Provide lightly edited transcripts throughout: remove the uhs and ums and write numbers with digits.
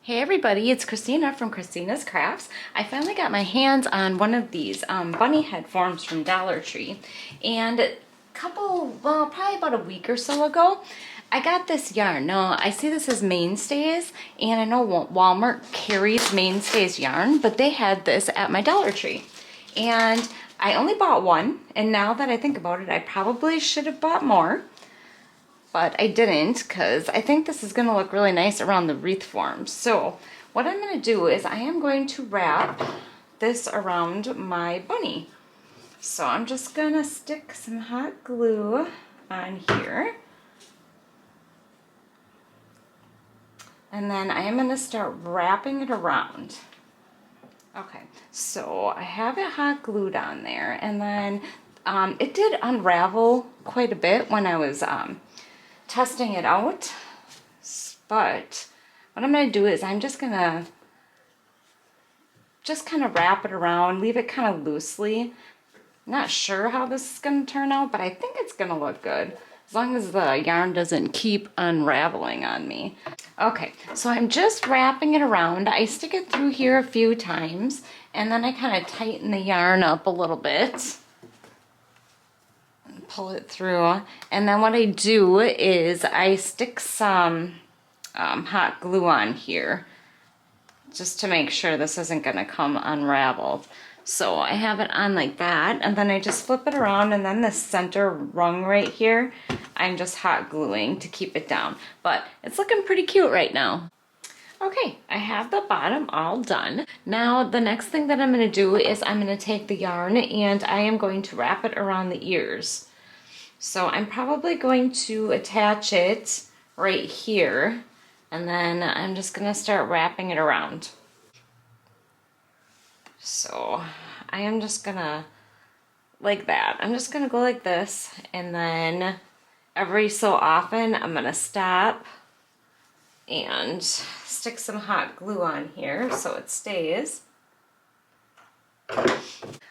Hey everybody, it's Christina from Christina's Crafts. I finally got my hands on one of these bunny head forms from Dollar Tree. And probably about a week or so ago, I got this yarn. Now, I see this as Mainstays, and I know Walmart carries Mainstays yarn, but they had this at my Dollar Tree. And I only bought one, and now that I think about it, I probably should have bought more. But I didn't because I think this is going to look really nice around the wreath form. So what I'm going to do is I am going to wrap this around my bunny. So I'm just going to stick some hot glue on here. And then I am going to start wrapping it around. Okay, so I have it hot glued on there, and then it did unravel quite a bit when I was testing it out, but what I'm going to do is I'm just going to kind of wrap it around, leave it kind of loosely. Not sure how this is going to turn out, but I think it's going to look good as long as the yarn doesn't keep unraveling on me. Okay, so I'm just wrapping it around. I stick it through here a few times, and then I kind of tighten the yarn up a little bit. Pull it through, and then what I do is I stick some hot glue on here just to make sure this isn't going to come unraveled. So I have it on like that, and then I just flip it around, and then the center rung right here I'm just hot gluing to keep it down, but it's looking pretty cute right now. Okay, I have the bottom all done. Now the next thing that I'm going to do is I'm going to take the yarn and I am going to wrap it around the ears. So I'm probably going to attach it right here, and then I'm just going to start wrapping it around. So I am just going to, like that, I'm just going to go like this, and then every so often I'm going to stop and stick some hot glue on here so it stays.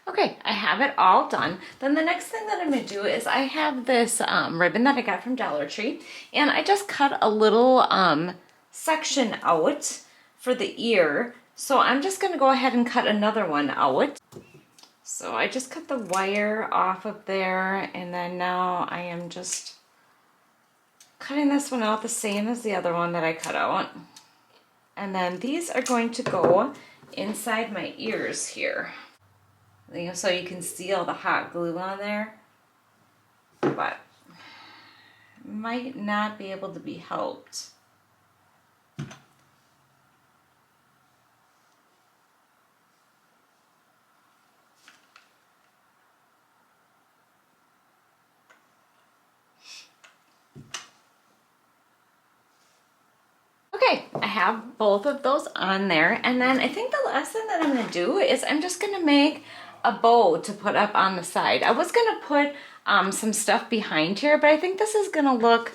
Okay, I have it all done. Then the next thing that I'm going to do is I have this ribbon that I got from Dollar Tree, and I just cut a little section out for the ear. So I'm just going to go ahead and cut another one out. So I just cut the wire off of there, and then now I am just cutting this one out the same as the other one that I cut out. And then these are going to go inside my ears here. So you can see all the hot glue on there, but might not be able to be helped. Okay, I have both of those on there, and then I think the last thing that I'm going to do is I'm just going to make a bow to put up on the side. I was going to put some stuff behind here, but I think this is going to look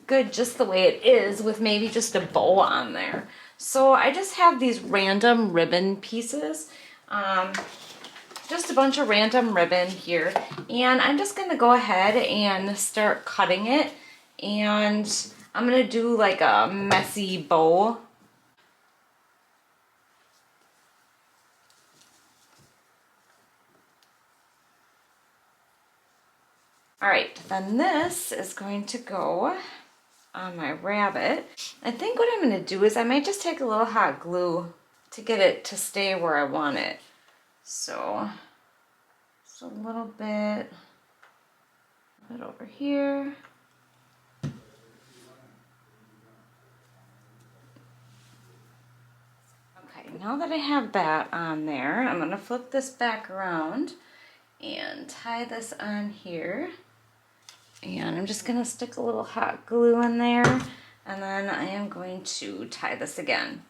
good just the way it is with maybe just a bow on there. So I just have these random ribbon pieces, just a bunch of random ribbon here, and I'm just going to go ahead and start cutting it, and I'm going to do like a messy bow. Alright, then this is going to go on my rabbit. I think what I'm going to do is I might just take a little hot glue to get it to stay where I want it. So, just a little bit over here. Okay, now that I have that on there, I'm going to flip this back around and tie this on here. And I'm just going to stick a little hot glue in there, and then I am going to tie this again.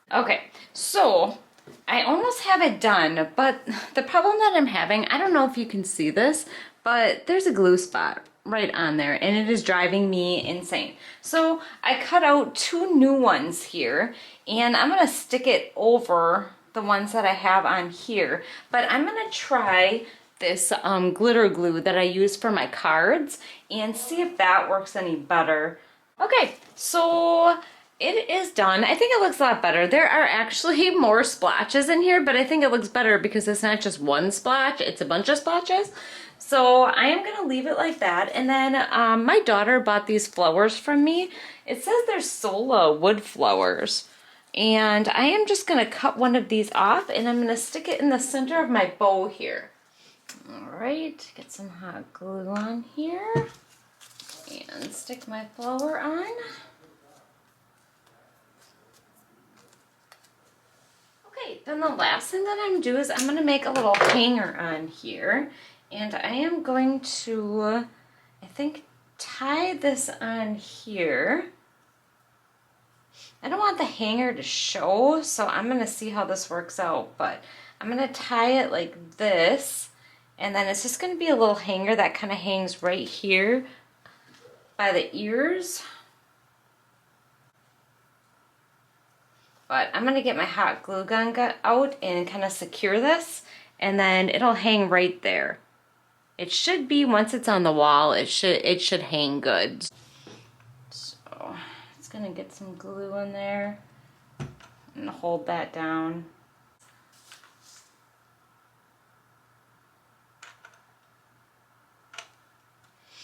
Okay, so I almost have it done, but the problem that I'm having, I don't know if you can see this, but there's a glue spot right on there, and it is driving me insane. So I cut out 2 new ones here, and I'm going to stick it over the ones that I have on here, but I'm going to try this glitter glue that I use for my cards and see if that works any better. Okay, so it is done. I think it looks a lot better. There are actually more splotches in here, but I think it looks better because it's not just one splotch, it's a bunch of splotches. So I am gonna leave it like that. And then my daughter bought these flowers from me. It says they're Sola wood flowers. And I am just gonna cut one of these off and I'm gonna stick it in the center of my bow here. All right, get some hot glue on here and stick my flower on. Okay, then the last thing that I'm gonna do is I'm gonna make a little hanger on here. And I am going to, I think, tie this on here. I don't want the hanger to show, so I'm gonna see how this works out, but I'm gonna tie it like this, and then it's just gonna be a little hanger that kind of hangs right here by the ears. But I'm gonna get my hot glue gun out and kind of secure this, and then it'll hang right there. It should be, once it's on the wall, it should hang good. So it's gonna get some glue in there and hold that down.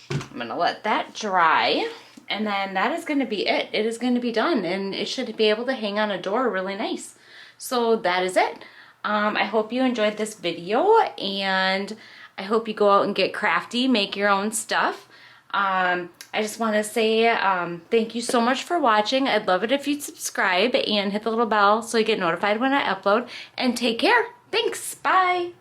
I'm gonna let that dry, and then that is gonna be it. It is gonna be done, and it should be able to hang on a door really nice. So that is it. I hope you enjoyed this video, and I hope you go out and get crafty, make your own stuff. I just want to say thank you so much for watching. I'd love it if you'd subscribe and hit the little bell so you get notified when I upload. And take care. Thanks. Bye.